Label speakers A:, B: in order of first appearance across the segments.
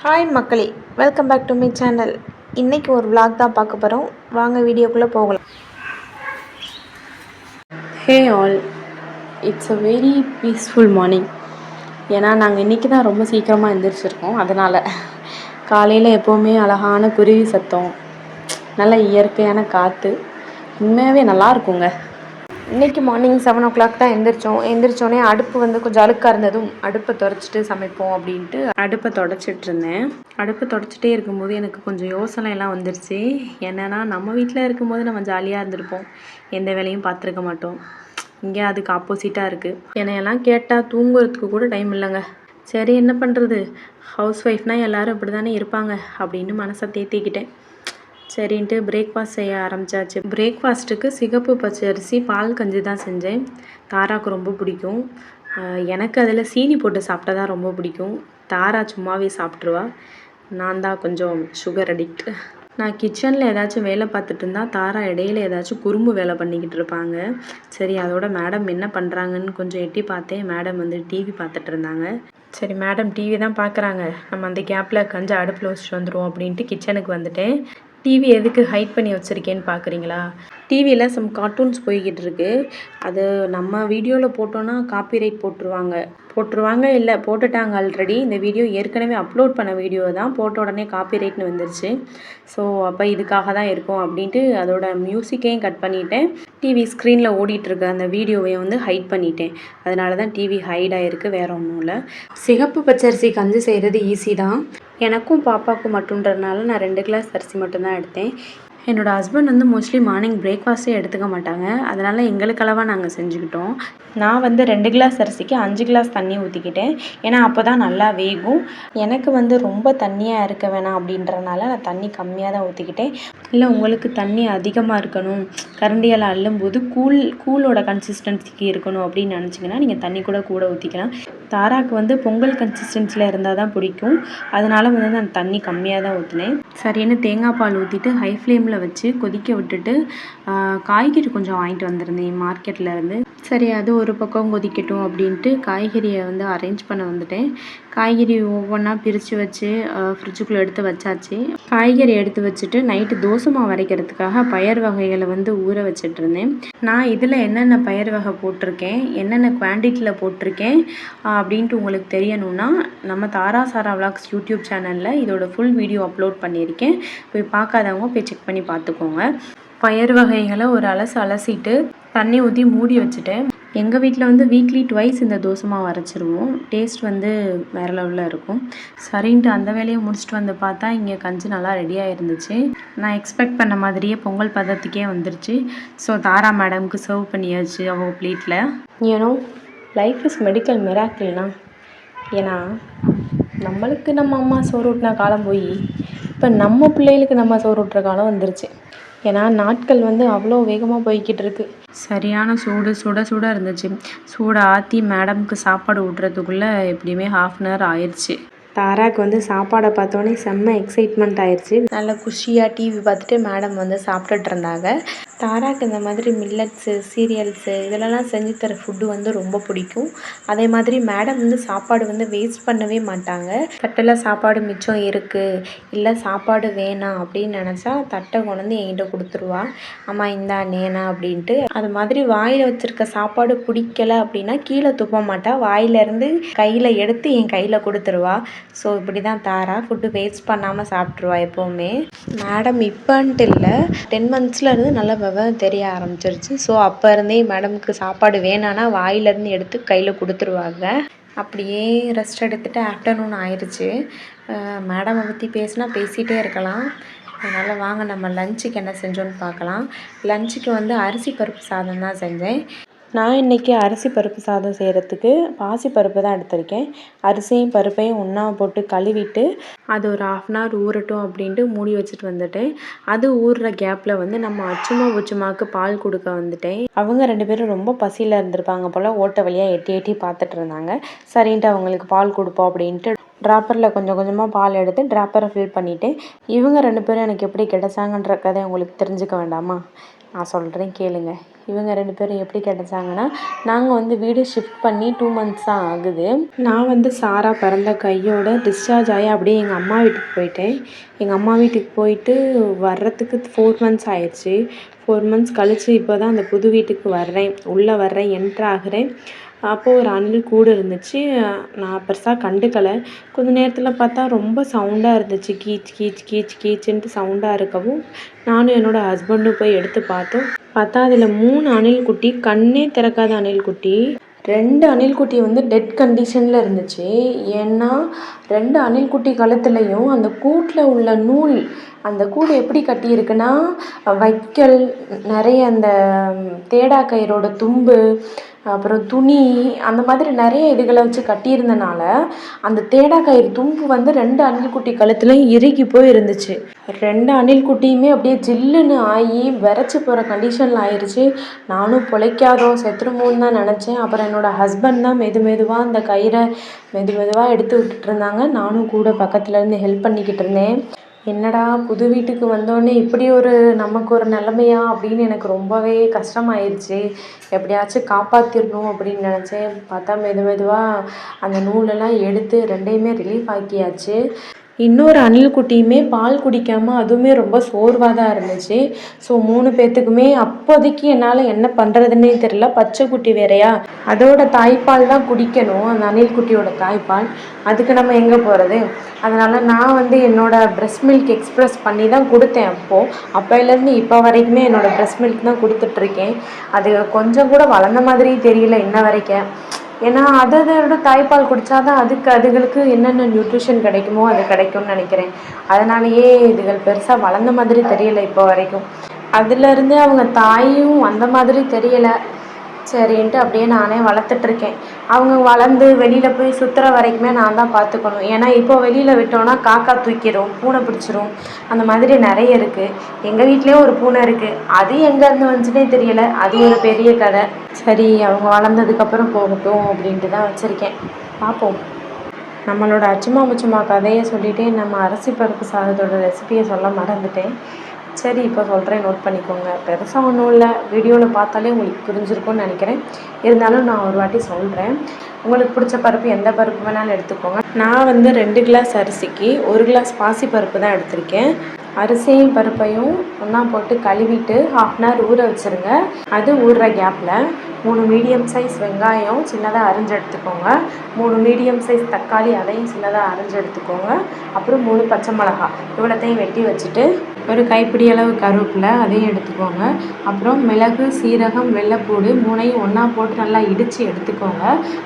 A: Hi மக்களே, welcome back to my channel. இன்றைக்கி ஒரு vlog தான் பார்க்க போகிறோம். வாங்க வீடியோக்குள்ளே போகலாம்.
B: Hey all, it's a very peaceful morning. ஏன்னா நாங்கள் இன்றைக்கி தான் ரொம்ப சீக்கிரமாக எழுந்திரிச்சிருக்கோம். அதனால் காலையில் எப்போவுமே அழகான குருவி சத்தம், நல்ல இயற்கையான காற்று, உண்மையாகவே நல்லா இருக்குங்க.
A: இன்றைக்கி மார்னிங் 7 o'clock தான் எந்திரிச்சோடனே அடுப்பு வந்து கொஞ்சம் அழுக்காக இருந்ததும் அடுப்பை துடைச்சிட்டு சமைப்போம் அப்படின்ட்டு
B: அடுப்பை தொடச்சிட்டு இருந்தேன். அடுப்பை தொடச்சிட்டே இருக்கும்போது எனக்கு கொஞ்சம் யோசனை எல்லாம் வந்துருச்சு. என்னென்னா, நம்ம வீட்டில் இருக்கும்போது நம்ம ஜாலியாக இருந்திருப்போம், எந்த வேலையும் பார்த்துருக்க மாட்டோம். இங்கே அதுக்கு ஆப்போசிட்டாக இருக்குது. என்னையெல்லாம் கேட்டால் தூங்குறதுக்கு கூட டைம் இல்லைங்க. சரி, என்ன பண்ணுறது, ஹவுஸ் ஒய்ஃப்னால் எல்லோரும் இப்படி தானே இருப்பாங்க அப்படின்னு மனசை தேத்திக்கிட்டேன். சரின்ட்டு பிரேக்ஃபாஸ்ட் செய்ய ஆரம்பித்தாச்சு. பிரேக்ஃபாஸ்ட்டுக்கு சிகப்பு பச்சரிசி பால் கஞ்சி தான் செஞ்சேன். தாராவுக்கு ரொம்ப பிடிக்கும். எனக்கு அதில் சீனி போட்டு சாப்பிட்டா தான் ரொம்ப பிடிக்கும். தாரா சும்மாவே சாப்பிட்ருவா. நான் தான் கொஞ்சம் சுகர் அடிக்ட். நான் கிச்சனில் ஏதாச்சும் வேலை பார்த்துட்டு இருந்தால் தாரா இடையில ஏதாச்சும் குறும்பு வேலை பண்ணிக்கிட்டு இருப்பாங்க. சரி, அதோட மேடம் என்ன பண்ணுறாங்கன்னு கொஞ்சம் எட்டி பார்த்தேன். மேடம் வந்து டிவி பார்த்துட்டு இருந்தாங்க. சரி, மேடம் டிவி தான் பார்க்குறாங்க, நம்ம அந்த கேப்பில் கஞ்சி அடுப்பில் வச்சுட்டு வந்துடுவோம் அப்படின்ட்டு கிச்சனுக்கு வந்துட்டேன். டிவி எதுக்கு ஹைட் பண்ணி வச்சுருக்கேன்னு பார்க்குறீங்களா? டிவியில் சம் கார்ட்டூன்ஸ் போய்கிட்டு இருக்கு. அது நம்ம வீடியோவில் போட்டோன்னா காப்பிரைட் போட்டுருவாங்க இல்லை போட்டுட்டாங்க ஆல்ரெடி. இந்த வீடியோ ஏற்கனவே அப்லோட் பண்ண வீடியோ தான், போட்ட உடனே காப்பிரைட்னு வந்துருச்சு. ஸோ அப்போ இதுக்காக தான் இருக்கும் அப்படின்ட்டு அதோட மியூசிக்கையும் கட் பண்ணிவிட்டேன். டிவி ஸ்க்ரீனில் ஓடிட்டுருக்க அந்த வீடியோவையும் வந்து ஹைட் பண்ணிட்டேன். அதனால தான் டிவி ஹைட் ஆகிருக்கு, வேறு ஒன்றும் இல்லை. சிகப்பு பச்சரிசி கஞ்சி செய்கிறது ஈஸி தான். எனக்கும் பாப்பாவுக்கும் மட்டுன்றதுனால நான் 2 கிளாஸ் அரிசி மட்டும்தான் எடுத்தேன். என்னோடய ஹஸ்பண்ட் வந்து மோஸ்ட்லி மார்னிங் பிரேக்ஃபாஸ்ட்டே எடுத்துக்க மாட்டாங்க. அதனால் எங்களுக்கு அளவாக நாங்கள் செஞ்சுக்கிட்டோம். நான் வந்து 2 கிளாஸ் அரிசிக்கு 5 கிளாஸ் தண்ணி ஊற்றிக்கிட்டேன். ஏன்னா அப்போ தான் நல்லா வேகும். எனக்கு வந்து ரொம்ப தண்ணியாக இருக்க வேணாம் அப்படின்றனால நான் தண்ணி கம்மியாக தான் ஊற்றிக்கிட்டேன். இல்லை, உங்களுக்கு தண்ணி அதிகமாக இருக்கணும், கரண்டியால் அள்ளும்போது கூலோட கன்சிஸ்டன்சிக்கு இருக்கணும் அப்படின்னு நினச்சிங்கன்னா நீங்கள் தண்ணி கூட ஊற்றிக்கலாம். தாராக்கு வந்து பொங்கல் கன்சிஸ்டன்சியில் இருந்தால் தான் பிடிக்கும். அதனால் வந்து நான் தண்ணி கம்மியாக தான் ஊற்றினேன். சரின்னு தேங்காய் பால் ஊற்றிட்டு ஹை ஃப்ளேமில் வச்சு கொதிக்க விட்டுட்டு காய்கறி கொஞ்சம் வாங்கிட்டு வந்திருந்தேன் மார்க்கெட்லேருந்து. சரி, அது ஒரு பக்கம் கொதிக்கட்டும் அப்படின்ட்டு காய்கறியை வந்து அரேஞ்ச் பண்ண வந்துட்டேன். காய்கறி ஒவ்வொன்றா பிரித்து வச்சு ஃப்ரிட்ஜுக்குள்ளே எடுத்து வச்சாச்சு. காய்கறி எடுத்து வச்சுட்டு நைட்டு தோசை மாவு அரைக்கிறதுக்காக பயறு வகைகளை வந்து ஊற வச்சுட்டு இருந்தேன். நான் இதில் என்னென்ன பயறு வகை போட்டிருக்கேன், என்னென்ன குவான்டிட்டியில் போட்டிருக்கேன் அப்படின்ட்டு உங்களுக்கு தெரியணும்னா நம்ம தாரா சாரா விலாக்ஸ் யூடியூப் சேனலில் இதோட ஃபுல் வீடியோ அப்லோட் பண்ணியிருக்கேன். போய் பார்க்காதவங்க போய் செக் பண்ணி பார்த்துக்கோங்க. பயறு வகைகளை ஒரு அலசிட்டு தண்ணி ஊற்றி மூடி வச்சுட்டேன். எங்கள் வீட்டில் வந்து வீக்லி 2 இந்த தோசை மாவு அரைச்சிருவோம். டேஸ்ட் வந்து வேறு லெவலில் இருக்கும். சரின்ட்டு அந்த வேலையை முடிச்சுட்டு வந்து பார்த்தா இங்கே கஞ்சி நல்லா ரெடியாக இருந்துச்சு. நான் எக்ஸ்பெக்ட் பண்ண மாதிரியே பொங்கல் பதத்துக்கே வந்துருச்சு. ஸோ தாரா மேடமுக்கு சர்வ் பண்ணியாச்சு அவங்க ப்ளேட்டில். ஏன்னோ லைஃப் இஸ் மெடிக்கல் மிராக்கிள்னா. ஏன்னா நம்மளுக்கு நம்ம அம்மா சோறு ஊட்டின காலம் போய் இப்போ நம்ம பிள்ளைகளுக்கு நம்ம சோறு ஊட்டுற காலம் வந்துருச்சு. ஏன்னா நாட்கள் வந்து அவ்வளோ வேகமாக போய்கிட்டு இருக்கு. சரியான சுட இருந்துச்சு. சூடை ஆற்றி மேடமுக்கு சாப்பாடு ஊட்டுறதுக்குள்ளே எப்படியுமே 1/2 hour ஆயிடுச்சு. தாராக்கு வந்து சாப்பாடை பார்த்தோன்னே செம்ம எக்ஸைட்மெண்ட் ஆயிடுச்சு. நல்ல குஷியாக டிவி பார்த்துட்டு மேடம் வந்து சாப்பிட்டுட்டு இருந்தாங்க. தாராக்கு இந்த மாதிரி மில்லட்ஸு, சீரியல்ஸு இதிலலாம் செஞ்சு தர ஃபுட்டு வந்து ரொம்ப பிடிக்கும். அதே மாதிரி மேடம் வந்து சாப்பாடு வந்து வேஸ்ட் பண்ணவே மாட்டாங்க. தட்டில் சாப்பாடு மிச்சம் இருக்குது, இல்லை சாப்பாடு வேணாம் அப்படின்னு நினச்சா தட்டை கொண்டு என்கிட்ட கொடுத்துருவா. அம்மா இந்தா நேனா அப்படின்ட்டு. அது மாதிரி வாயில் வச்சுருக்க சாப்பாடு பிடிக்கலை அப்படின்னா கீழே துப்ப மாட்டா, வாயிலேருந்து கையில் எடுத்து என் கையில் கொடுத்துருவா. ஸோ இப்படி தான் தாரா ஃபுட்டு வேஸ்ட் பண்ணாமல் சாப்பிட்ருவா எப்போவுமே. மேடம் இப்போன்ட்டு இல்லை, 10 months இருந்து நல்லா விவரம் தெரிய ஆரம்பிச்சிருச்சு. ஸோ அப்போ இருந்தே மேடமுக்கு சாப்பாடு வேணான்னா வாயிலேருந்து எடுத்து கையில் கொடுத்துருவாங்க. அப்படியே ரெஸ்ட் எடுத்துகிட்டு ஆஃப்டர்நூன் ஆயிடுச்சு. மேடமை பற்றி பேசிகிட்டே இருக்கலாம். அதனால் வாங்க நம்ம லஞ்சுக்கு என்ன செஞ்சோன்னு பார்க்கலாம். லஞ்சுக்கு வந்து அரிசி பருப்பு சாதம் தான் செஞ்சேன். நான் இன்றைக்கி அரிசி பருப்பு சாதம் செய்கிறதுக்கு பாசி பருப்பு தான் எடுத்திருக்கேன். அரிசியும் பருப்பையும் ஒன்றா போட்டு கழுவிட்டு அது ஒரு 1/2 hour ஊறட்டும் அப்படின்ட்டு மூடி வச்சுட்டு வந்துட்டேன். அது ஊறுற கேப்பில் வந்து நம்ம அச்சுமா உச்சுமாவுக்கு பால் கொடுக்க வந்துட்டேன். அவங்க 2 பேரும் ரொம்ப பசியில் இருந்திருப்பாங்க போல், ஓட்ட வழியாக எட்டி பார்த்துட்டு இருந்தாங்க. சரின்ட்டு அவங்களுக்கு பால் கொடுப்போம் அப்படின்ட்டு ட்ராப்பரில் கொஞ்சமாக பால் எடுத்து ட்ராப்பரை ஃபில் பண்ணிவிட்டேன். இவங்க 2 பேரும் எனக்கு எப்படி கிடைச்சாங்கன்ற கதை உங்களுக்கு தெரிஞ்சுக்க வேண்டாமா? நான் சொல்கிறேன் கேளுங்க. இவங்க 2 பேரும் எப்படி கிடச்சாங்கன்னா, நாங்கள் வந்து வீடு ஷிஃப்ட் பண்ணி 2 மந்த்ஸ் தான் ஆகுது. நான் வந்து சாரா பிறந்த கையோட டிஸ்சார்ஜ் ஆகி அப்படியே எங்கள் அம்மா வீட்டுக்கு போயிட்டேன். எங்கள் அம்மா வீட்டுக்கு போயிட்டு வர்றதுக்கு 4 மந்த்ஸ் ஆயிடுச்சு. 4 மந்த்ஸ் கழித்து இப்போ தான் அந்த புது வீட்டுக்கு வர்றேன். உள்ளே வர்றேன், என்ட்ரு ஆகிறேன். அப்போது ஒரு அணில் கூடு இருந்துச்சு. நான் பெருசாக கண்டுக்கலை. கொஞ்ச நேரத்தில் பார்த்தா ரொம்ப சவுண்டாக இருந்துச்சு. கீச் கீச் கீச் கீச்சுன்ட்டு சவுண்டாக இருக்கவும் நானும் என்னோடய ஹஸ்பண்டும் போய் எடுத்து பார்த்தா அதில் 3 அணில் குட்டி, கண்ணே திறக்காத அணில் குட்டி. 2 அணில் குட்டி வந்து டெட் கண்டிஷனில் இருந்துச்சு. ஏன்னா 2 அணில் குட்டி கழுத்துலையும் அந்த கூட்டில் உள்ள நூல், அந்த கூடு எப்படி கட்டியிருக்குன்னா வைக்கல், நிறைய அந்த தேடா கயிறோட தும்பு, அப்புறம் துணி, அந்த மாதிரி நிறைய இதுகளை வச்சு கட்டியிருந்தனால அந்த தேடா கயிறு தும்பு வந்து 2 அணில் குட்டி கழுத்துலையும் இறுகி போய் இருந்துச்சு. 2 அணில் குட்டியுமே அப்படியே ஜில்லுன்னு ஆகி விரைச்சி போகிற கண்டிஷனில் ஆயிடுச்சு. நானும் பொழைக்காதோ செத்துருமோன்னு தான் நினச்சேன். அப்புறம் என்னோடய ஹஸ்பண்ட் தான் மெதுவாக அந்த கயிறை மெதுவாக எடுத்து விட்டுட்டு இருந்தாங்க. நானும் கூட பக்கத்தில் இருந்து ஹெல்ப் பண்ணிக்கிட்டு இருந்தேன். என்னடா புது வீட்டுக்கு வந்தோடனே இப்படி ஒரு நமக்கு ஒரு நிலமையா அப்படின்னு எனக்கு ரொம்பவே கஷ்டமாயிருச்சு. எப்படியாச்சும் காப்பாற்றிடணும் அப்படின்னு நினச்சேன். பார்த்தா மெதுவாக அந்த நூலெல்லாம் எடுத்து 2யுமே ரிலீஃப் ஆக்கியாச்சு. இன்னொரு அணில் குட்டியுமே பால் குடிக்காமல் அதுவுமே ரொம்ப சோர்வாக தான் இருந்துச்சு. ஸோ 3 பேர்த்துக்குமே அப்போதைக்கு என்னால் என்ன பண்ணுறதுன்னே தெரியல. பச்சை குட்டி வேறையா, அதோட தாய்ப்பால் தான் குடிக்கணும், அந்த அணில் குட்டியோட தாய்ப்பால். அதுக்கு நம்ம எங்கே போகிறது? அதனால் நான் வந்து என்னோடய ப்ரெஸ்ட் மில்க் எக்ஸ்ப்ரெஸ் பண்ணி தான் கொடுத்தேன். அப்போலேருந்து இப்போ வரைக்குமே என்னோடய ப்ரெஸ்ட் மில்க் தான் கொடுத்துட்ருக்கேன். அது கொஞ்சம் கூட வளர்ந்த மாதிரி தெரியல இன்ன வரைக்கும். ஏன்னா அதோட தாய்ப்பால் குடித்தா தான் அதுகளுக்கு என்னென்ன நியூட்ரிஷன் கிடைக்குமோ அது கிடைக்கும்னு நினைக்கிறேன். அதனாலேயே இதுகள் பெருசாக வளர்ந்த மாதிரி தெரியலை இப்போ வரைக்கும். அதுலேருந்து அவங்க தாயும் அந்த மாதிரி தெரியலை. சரின்ட்டு அப்படியே நானே வளர்த்துட்ருக்கேன். அவங்க வளர்ந்து வெளியில் போய் சுற்றுற வரைக்குமே நான் தான் பார்த்துக்கணும். ஏன்னா இப்போ வெளியில் விட்டோன்னா காக்கா தூக்கிடும், பூனை பிடிச்சிரும், அந்த மாதிரி நிறைய இருக்குது. எங்கள் வீட்லேயும் ஒரு பூனை இருக்குது. அது எங்கேருந்து வந்துச்சுன்னே தெரியலை. அது ஒரு பெரிய கதை. சரி, அவங்க வளர்ந்ததுக்கப்புறம் போகட்டும் அப்படின்ட்டு தான் வச்சுருக்கேன். பார்ப்போம். நம்மளோட அச்சுமா முச்சுமா கதையை சொல்லிவிட்டு நம்ம அரிசி பருப்பு சாதத்தோட ரெசிபியை சொல்ல மறந்துட்டேன். சரி, இப்போ சொல்கிறேன், நோட் பண்ணிக்கோங்க. பெருசாக ஒன்றும் இல்லை, வீடியோவில் பார்த்தாலே உங்களுக்கு புரிஞ்சிருக்கும்னு நினைக்கிறேன். இருந்தாலும் நான் ஒரு வாட்டி சொல்கிறேன். உங்களுக்கு பிடிச்ச பருப்பு எந்த பருப்பு வேணாலும் எடுத்துக்கோங்க. நான் வந்து 2 கிளாஸ் அரிசிக்கு 1 கிளாஸ் பாசி பருப்பு தான் எடுத்திருக்கேன். அரிசியும் பருப்பையும் ஒன்றா போட்டு கழுவிட்டு 1/2 அன் ஹவர் ஊற வச்சுருங்க. அது ஊறுற கேப்பில் 3 மீடியம் சைஸ் வெங்காயம் சின்னதாக அரிஞ்சு எடுத்துக்கோங்க. 3 மீடியம் சைஸ் தக்காளி, அதையும் சின்னதாக அரிஞ்சு எடுத்துக்கோங்க. அப்புறம் 3 பச்சை மிளகாய், இவ்வளோத்தையும் வெட்டி வச்சுட்டு ஒரு கைப்பிடி அளவு கருவேப்பிலை, அதையும் எடுத்துக்கோங்க. அப்புறம் மிளகு, சீரகம், வெள்ளைப்பூடு 3யும் ஒன்றா போட்டு நல்லா இடித்து எடுத்துக்கோங்க.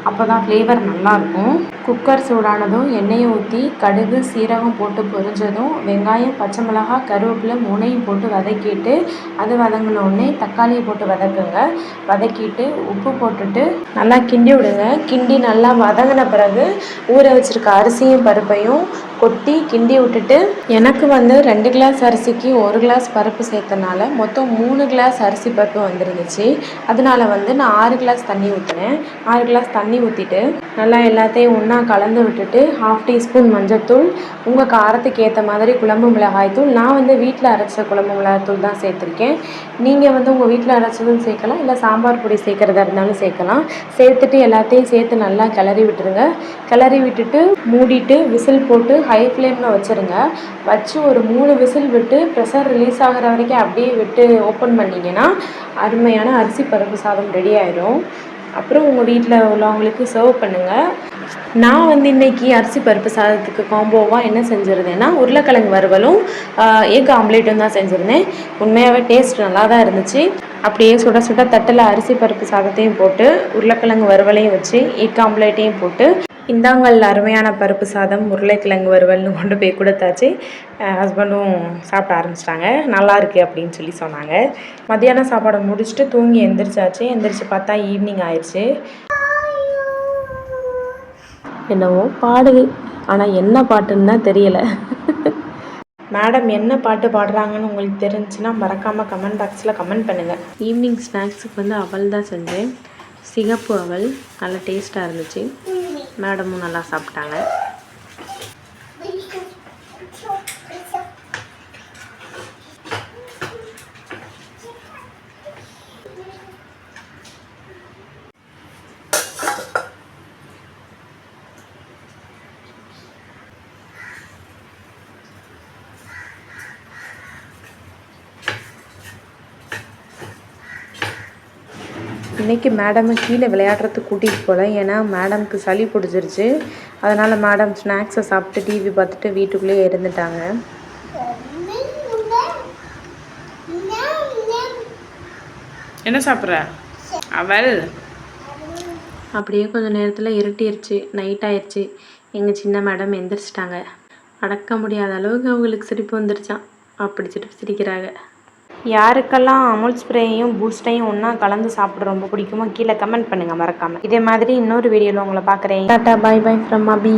B: அப்போ தான் ஃப்ளேவர் நல்லாயிருக்கும். குக்கர் சூடானதும் எண்ணெயை ஊற்றி கடுகு, சீரகம் போட்டு பொரிஞ்சதும் வெங்காயம், பச்சை மிளகாய், கருவேப்பிலை 3யும் போட்டு வதக்கிட்டு, அது வதங்கினோடனே தக்காளியை போட்டு வதக்குங்க. வதக்கிட்டு உப்பு போட்டுட்டு நல்லா கிண்டி விடுங்க. கிண்டி நல்லா வதங்கின பிறகு ஊற வச்சுருக்க அரிசியும் பருப்பையும் கொட்டி கிண்டி விட்டுட்டு, எனக்கு வந்து 2 கிளாஸ் அரிசிக்கு 1 கிளாஸ் பருப்பு சேர்த்தனால மொத்தம் 3 கிளாஸ் அரிசி பருப்பு வந்துருந்துச்சு. அதனால வந்து நான் 6 கிளாஸ் தண்ணி ஊற்றினேன். 6 கிளாஸ் தண்ணி ஊற்றிட்டு நல்லா எல்லாத்தையும் ஒன்றா கலந்து விட்டுட்டு 1/2 டீஸ்பூன் மஞ்சள்தூள், உங்கள் காரத்துக்கு ஏற்ற மாதிரி குழம்பு மிளகாய்த்தூள், நான் வந்து வீட்டில் அரைச்ச குழம்பு மிளகாய்த்தூள் தான் சேர்த்துருக்கேன். நீங்கள் வந்து உங்கள் வீட்டில் அரைச்சதும் சேர்க்கலாம், இல்லை சாம்பார் பொடி சேர்க்குறதா இருந்தாலும் சேர்க்கலாம். சேர்த்துட்டு எல்லாத்தையும் சேர்த்து நல்லா கிளறி விட்டுருங்க. கிளறி விட்டுட்டு மூடிட்டு விசில் போட்டு ஹை ஃப்ளேமில் வச்சுருங்க. வச்சு ஒரு 3 விசில் விட்டு ப்ரெஷர் ரிலீஸ் ஆகிற வரைக்கும் அப்படியே விட்டு ஓப்பன் பண்ணிங்கன்னா அருமையான அரிசி பருப்பு சாதம் ரெடி ஆயிடும். அப்புறம் உங்கள் வீட்டில் உள்ளவங்களுக்கு சர்வ் பண்ணுங்கள். நான் வந்து இன்றைக்கி அரிசி பருப்பு சாதத்துக்கு காம்போவாக என்ன செஞ்சுருந்தேன்னா உருளைக்கிழங்கு வறுவலும் எக் ஆம்லேட்டும் தான் செஞ்சுருந்தேன். உண்மையாகவே டேஸ்ட் நல்லா தான் இருந்துச்சு. அப்படியே சுட சுட தட்டில் அரிசி பருப்பு சாதத்தையும் போட்டு உருளைக்கிழங்கு வறுவலையும் வச்சு எக் ஆம்லேட்டையும் போட்டு இந்தாங்கள் அருமையான பருப்பு சாதம் உருளைக்கிழங்கு வறுவல்னு கொண்டு போய் கொடுத்தாச்சு. ஹஸ்பண்டும் சாப்பிட ஆரம்பிச்சிட்டாங்க. நல்லா இருக்குது அப்படின்னு சொல்லி சொன்னாங்க. மத்தியானம் சாப்பாடை முடிச்சுட்டு தூங்கி எந்திரிச்சாச்சு. எந்திரிச்சு பார்த்தா ஈவினிங் ஆயிடுச்சு. என்னவோ பாடுது, ஆனால் என்ன பாட்டுன்னு தான் தெரியலை. மேடம் என்ன பாட்டு பாடுறாங்கன்னு உங்களுக்கு தெரிஞ்சுன்னா மறக்காமல் கமெண்ட் பாக்ஸில் கமெண்ட் பண்ணுங்கள். ஈவினிங் ஸ்நாக்ஸுக்கு வந்து அவல் தான் செஞ்சேன். சிகப்பு அவல் நல்லா டேஸ்ட்டாக இருந்துச்சு. மேடமும் நல்லா சாப்பிட்டாங்க.
A: இன்றைக்கி மேடமை கீழே விளையாடுறதுக்கு கூட்டிகிட்டு போகல, ஏன்னா மேடம்க்கு சளி பிடிச்சிருச்சு. அதனால் மேடம் ஸ்நாக்ஸை சாப்பிட்டு டிவி பார்த்துட்டு வீட்டுக்குள்ளேயே இருந்துட்டாங்க.
B: என்ன சாப்பிட்ற அவள்? அப்படியே கொஞ்சம் நேரத்தில் இருட்டிருச்சு, நைட் ஆயிடுச்சு. எங்கள் சின்ன மேடம் எந்திரிச்சிட்டாங்க. அடக்க முடியாத அளவுக்கு அவங்களுக்கு சிரிப்பு வந்துருச்சான். அப்படி சிரிக்கிறாங்க.
A: யாருக்கெல்லாம் அமுல் ஸ்ப்ரேயையும் பூஸ்ட்டையும் ஒன்றா கலந்து சாப்பிட ரொம்ப பிடிக்குமோ கீழே கமெண்ட் பண்ணுங்கள் மறக்காமல். இதே மாதிரி இன்னொரு வீடியோவில் உங்களை பார்க்குறேன். Tata, bye bye from Abhi.